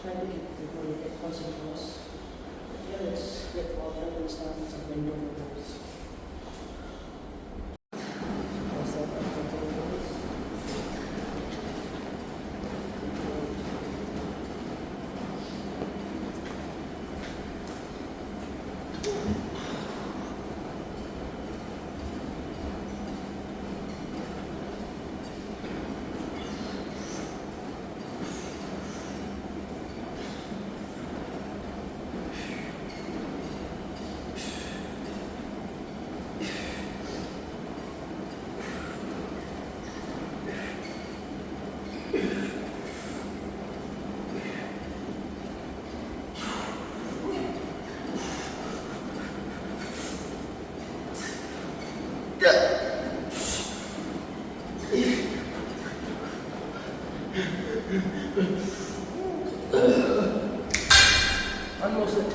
trying to keep the whole get constant close. Yeah, let's get water and start some window windows. First set of windows. Almost it.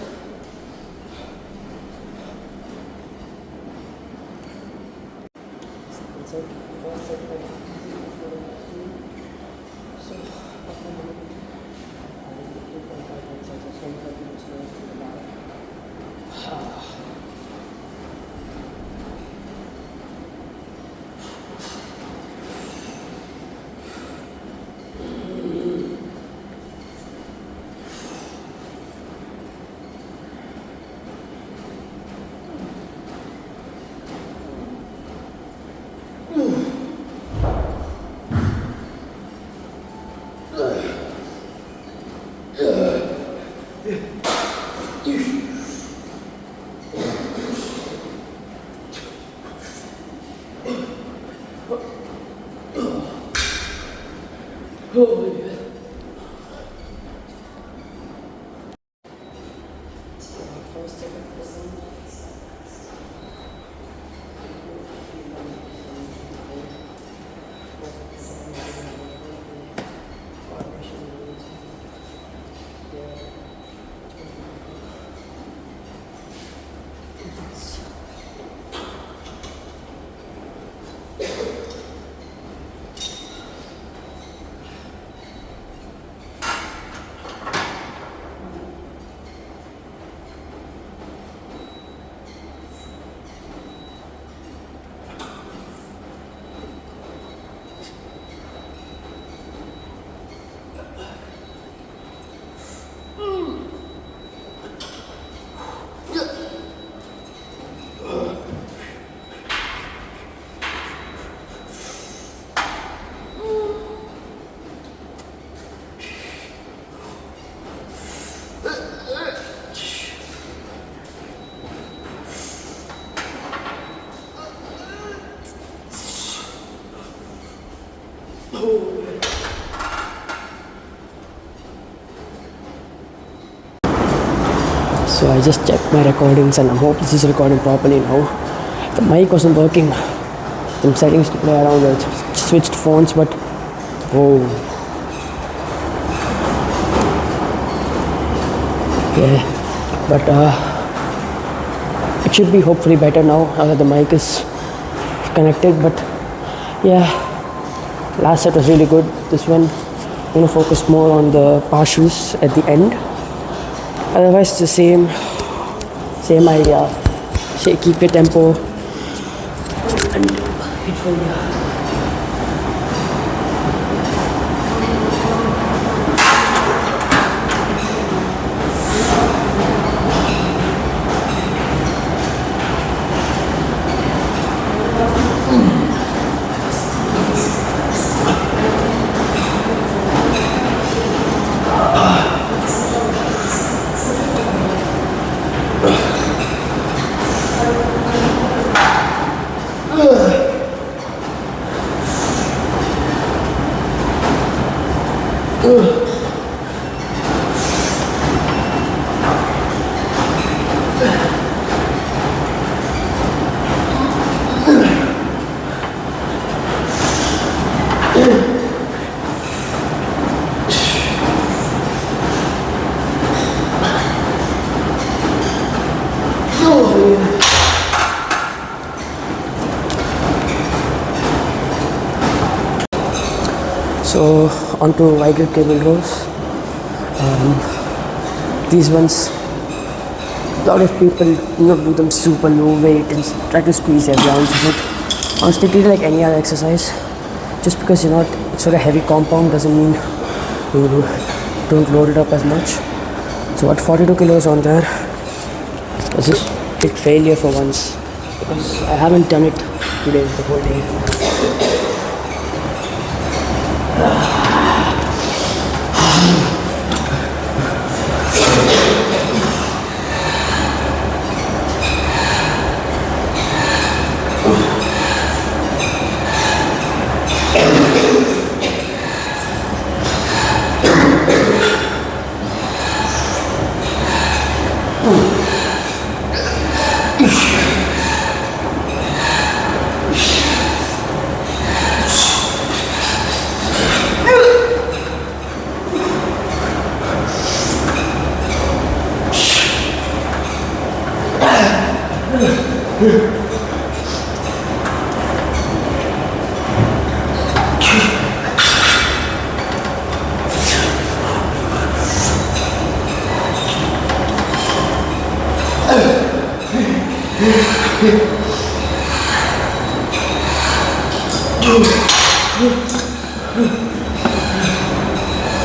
Second set, first set for so after a minute, I will do 2.5 minutes or so 30 minutes to the bar. Oh, yeah. First, second, So I just checked my recordings and I hope this is recording properly now. The mic wasn't working. Some settings to play around with. Switched phones, but oh yeah. But it should be hopefully better now. The mic is connected, but yeah. Last set was really good. This one, focused more on the partials at the end. Otherwise, the same idea. Keep your tempo and hit for you. So onto wide grip cable rows. These ones, a lot of people do them super low weight and try to squeeze every ounce of it. Honestly, treat it like any other exercise. Just because it's not a heavy compound doesn't mean you don't load it up as much. So at 42 kilos on there, it's just a big failure for once because I haven't done it today the whole day.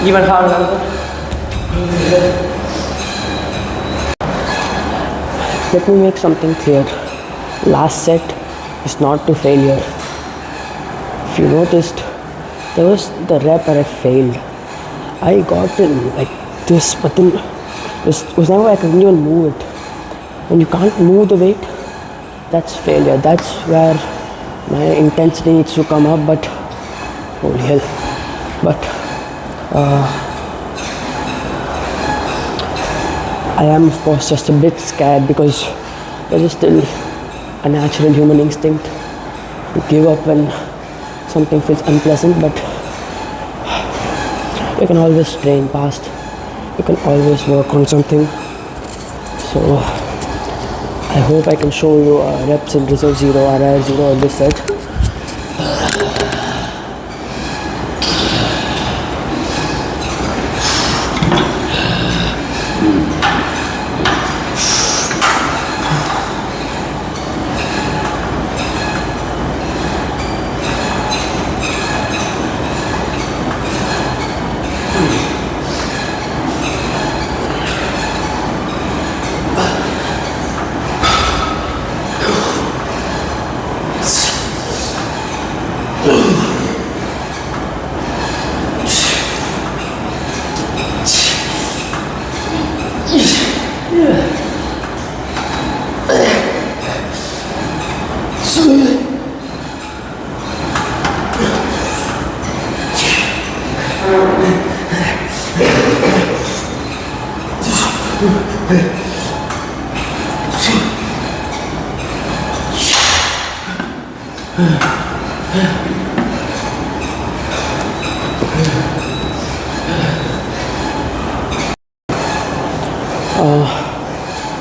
Even harder. Let me make something clear. Last set is not to failure. If you noticed, there was the rep where I failed. I got in like this, but then it was never I couldn't even move it. When you can't move the weight, that's failure. That's where my intensity needs to come up. But holy hell! But I am of course just a bit scared because there is still a natural human instinct to give up when something feels unpleasant, but you can always train past, you can always work on something. So I hope I can show you reps in Reserve 0, RIR 0 on this set.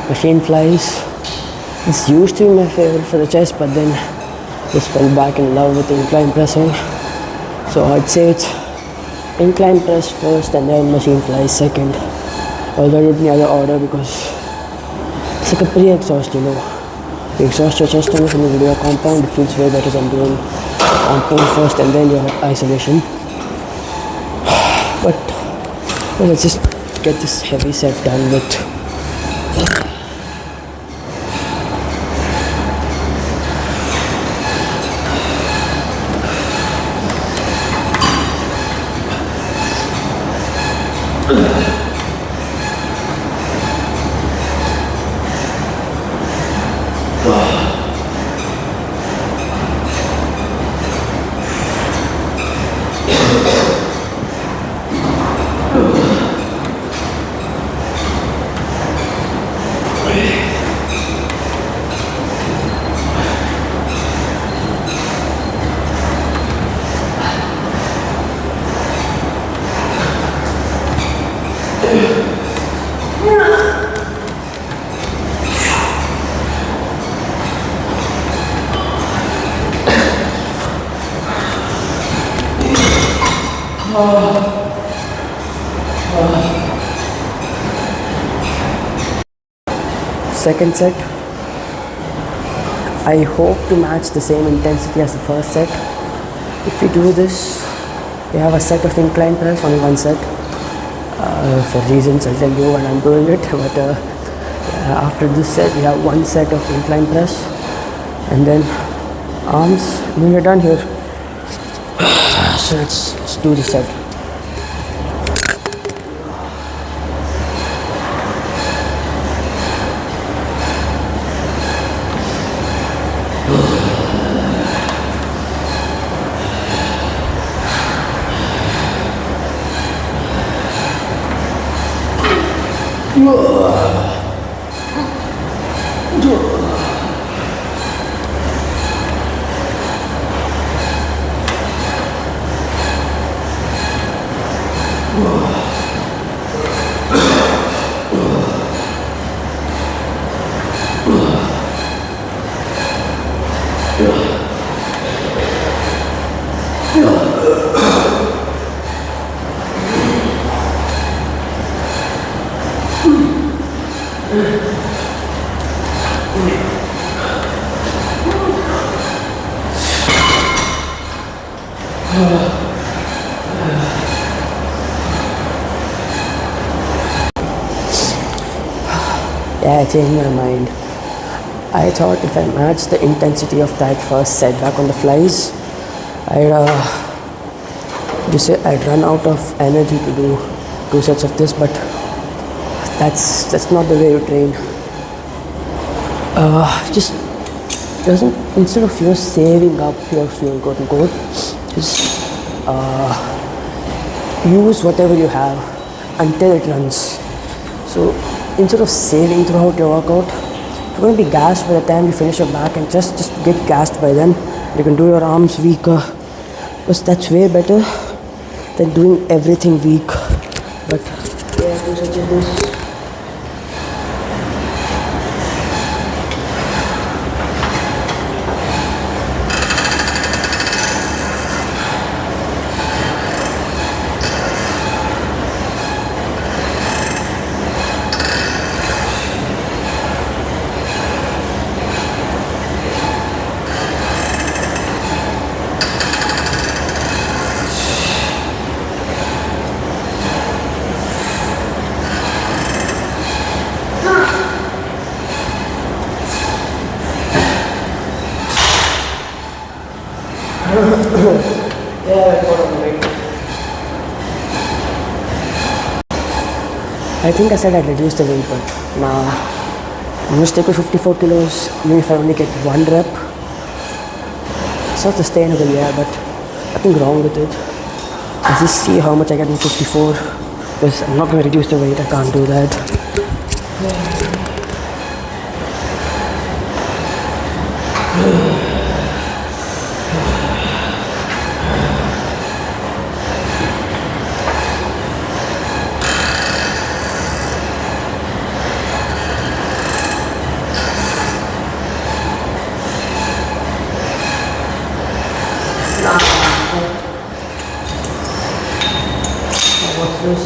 Machine flies. This used to be my favorite for the chest, but then just fell back in love with incline pressing. So I'd say it's incline press first and then machine flies second. Although I do it in the other order because it's like a pre-exhaust, You exhaust your chest enough and you do your compound, it feels way better than doing compound first and then your isolation. But let's just get this heavy set done with. second set. I hope to match the same intensity as the first set. If we do this, we have a set of incline press, only one set. For reasons I'll tell you when I'm doing it, but after this set we have one set of incline press, and then arms, when we're done here. So let's do the set. Yeah, I changed my mind. I thought if I matched the intensity of that first set back on the flies, I'd run out of energy to do 2 sets of this, but that's not the way you train. Just doesn't, instead of saving up your fuel, quote unquote, just use whatever you have until it runs. So instead of saving throughout your workout, you're going to be gassed by the time you finish your back, and just get gassed by then. You can do your arms weaker, because that's way better than doing everything weak. But yeah, do such as this. I think I said I'd reduce the weight, but nah. I'm going to stick with 54 kilos, even if I only get 1 rep. It's not sustainable, yeah, but nothing wrong with it. I'll just see how much I get in 54, because I'm not going to reduce the weight, I can't do that. What's this?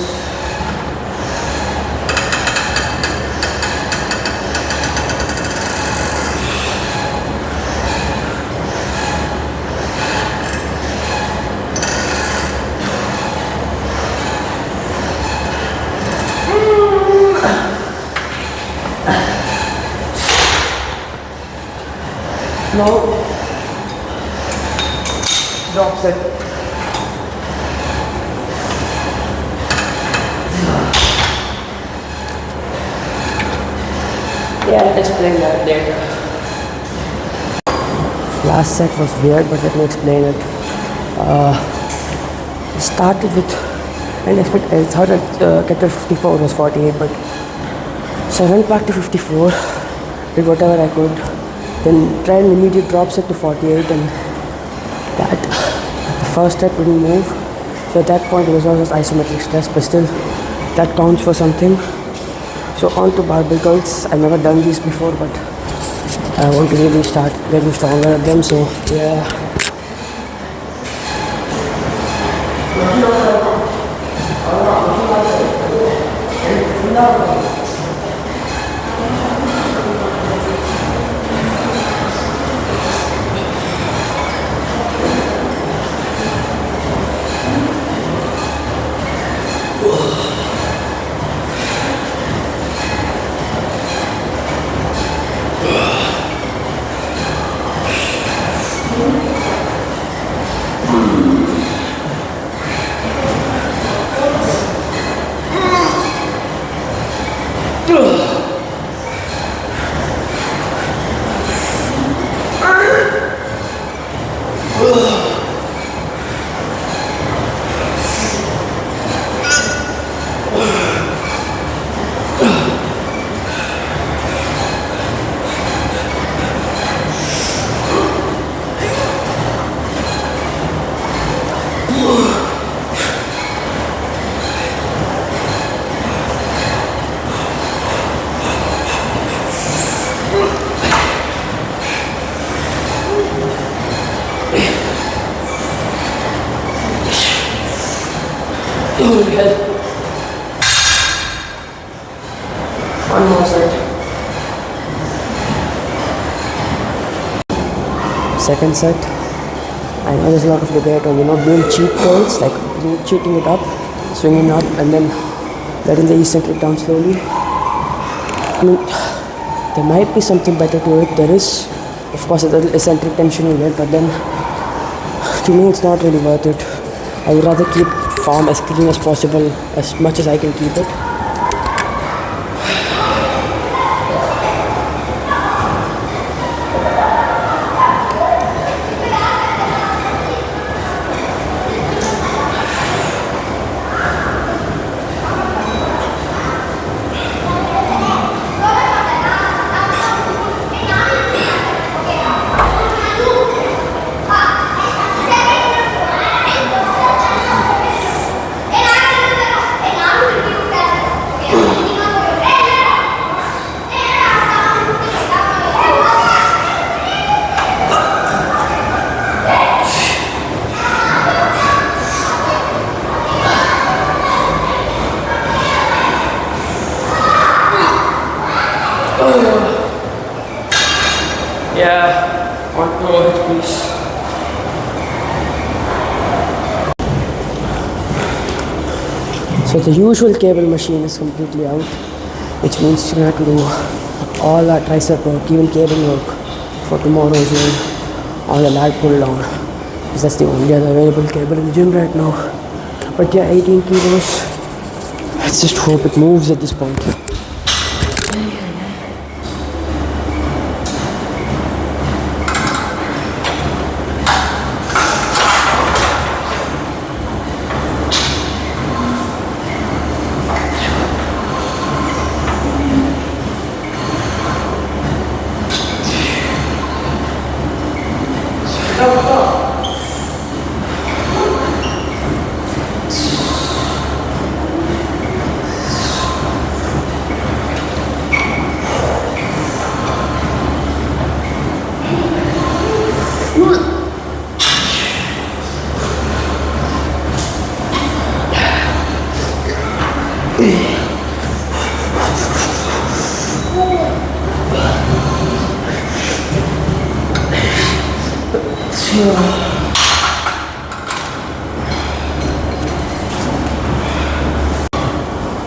No. Drops it. Yeah, I'll explain that later. Last set was weird, but let me explain it. Started with, I thought that kettlebell 54 was 48, but so I went back to 54, did whatever I could, then tried an immediate drop set to 48, and that the first step didn't move. So at that point it was almost isometric stress, but still that counts for something. So on to barbell curls. I've never done these before, but I want to really start getting stronger at them. So yeah. One more set. Second set. I know there's a lot of debate on doing cheat curls, like cheating it up, swinging up, and then letting the eccentric down slowly. I mean, there might be something better to it. There is, of course, a little eccentric tension in it, but then to me it's not really worth it. I would rather keep form as clean as possible, as much as I can keep it. Yeah, on go ahead, please. So the usual cable machine is completely out, which means you're going to have to do all our tricep work, even cable work for tomorrow's gym, all the lat pull down, because that's the only other available cable in the gym right now. But yeah, 18 kilos. Let's just hope it moves at this point.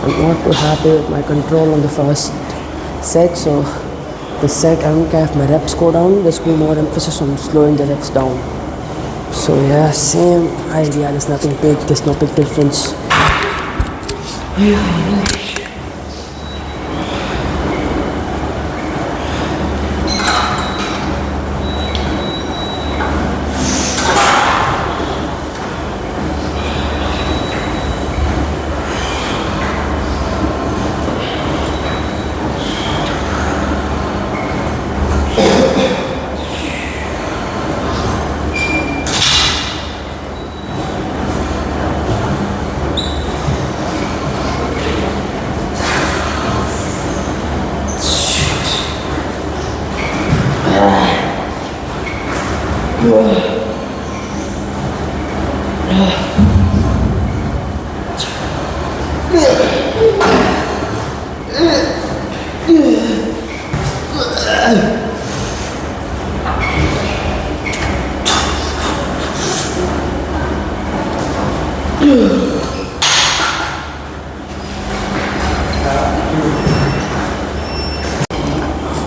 I'm not too happy with my control on the first set, so this set I don't care if my reps go down, there's going to be more emphasis on slowing the reps down. So yeah, same idea, there's nothing big, there's no big difference.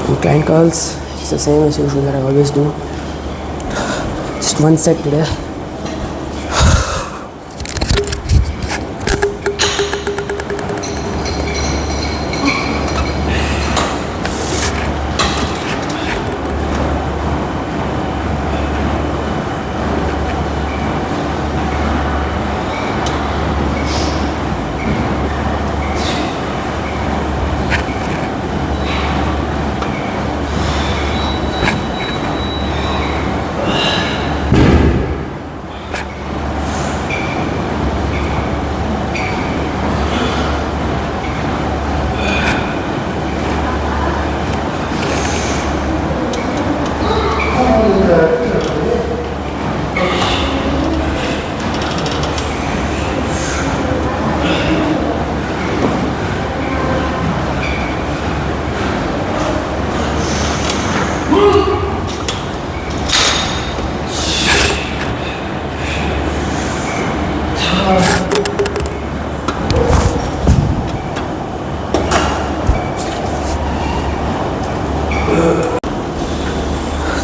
Incline curls, it's the same as usual that I always do. Just one set today.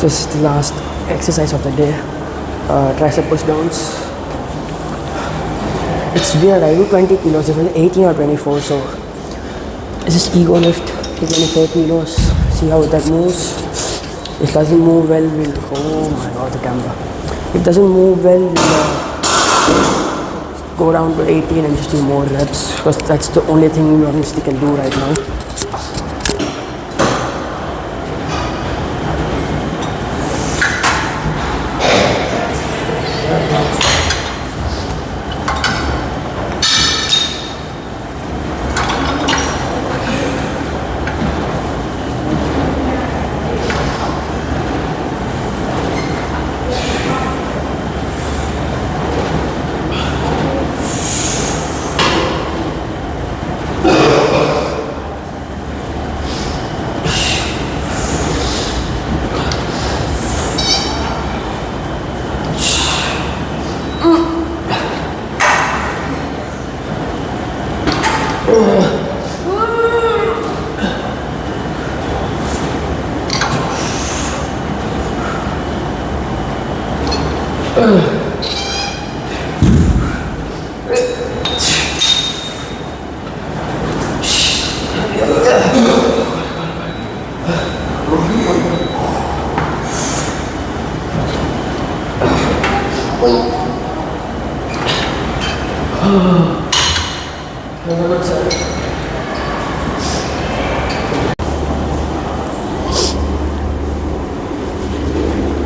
This is the last exercise of the day. Tricep push downs. It's weird. I do 20 kilos, it's only 18 or 24. So it's just ego lift. 24 kilos. See how that moves. If it doesn't move well, we'll. Oh my god, the camera. If it doesn't move well, we'll go down to 18 and just do more reps, because that's the only thing we honestly can do right now.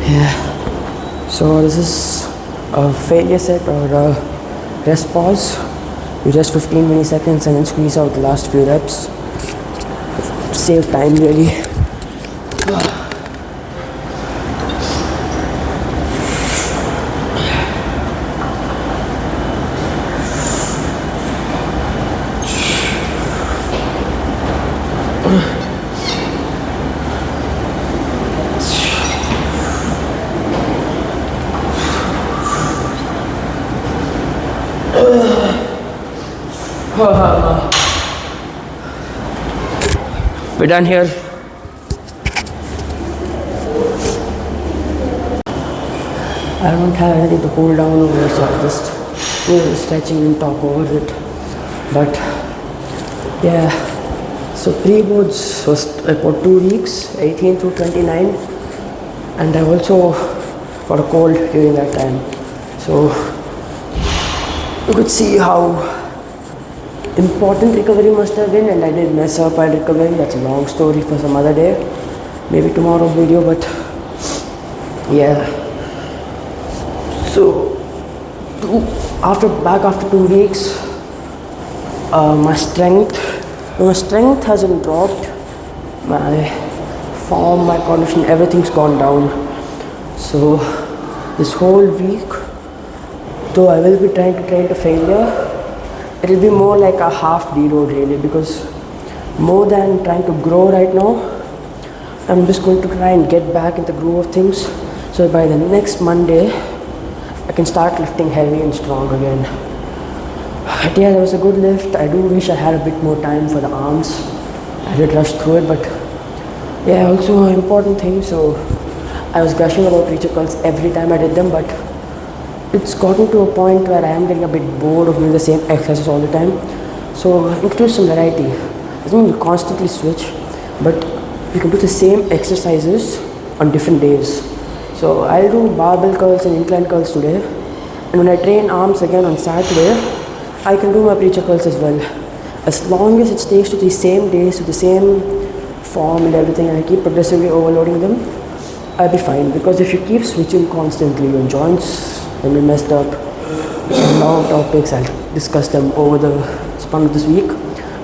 Yeah, so this is a failure set or a rest pause. You rest 15 milliseconds and then squeeze out the last few reps. Save time really. We're done here. I don't have anything to hold down over, so I'm just stretching and talk over it. But yeah, so pre-boards was about 2 weeks, 18 to 29, and I also got a cold during that time. So you could see how important recovery must have been, and I did mess up while recovering. That's a long story for some other day, maybe tomorrow's video. But yeah, so after 2 weeks, my strength hasn't dropped, my form, my condition, everything's gone down. So this whole week, though I will be trying to train to failure, it will be more like a half deload really, because more than trying to grow right now, I'm just going to try and get back in the groove of things, so by the next Monday I can start lifting heavy and strong again. But yeah, that was a good lift. I do wish I had a bit more time for the arms. I did rush through it, but yeah, also an important thing. So I was gushing about reacher curls every time I did them, but it's gotten to a point where I am getting a bit bored of doing the same exercises all the time. So introduce some variety. Doesn't mean you constantly switch, but you can do the same exercises on different days. So I'll do barbell curls and incline curls today, and when I train arms again on Saturday, I can do my preacher curls as well. As long as it stays to the same days, to the same form and everything, and I keep progressively overloading them, I'll be fine. Because if you keep switching constantly, your joints will be messed up. A lot of topics, I'll discuss them over the span of this week.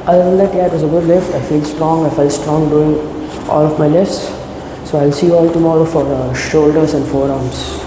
Other than that, yeah, it was a good lift. I feel strong. I felt strong doing all of my lifts. So I'll see you all tomorrow for shoulders and forearms.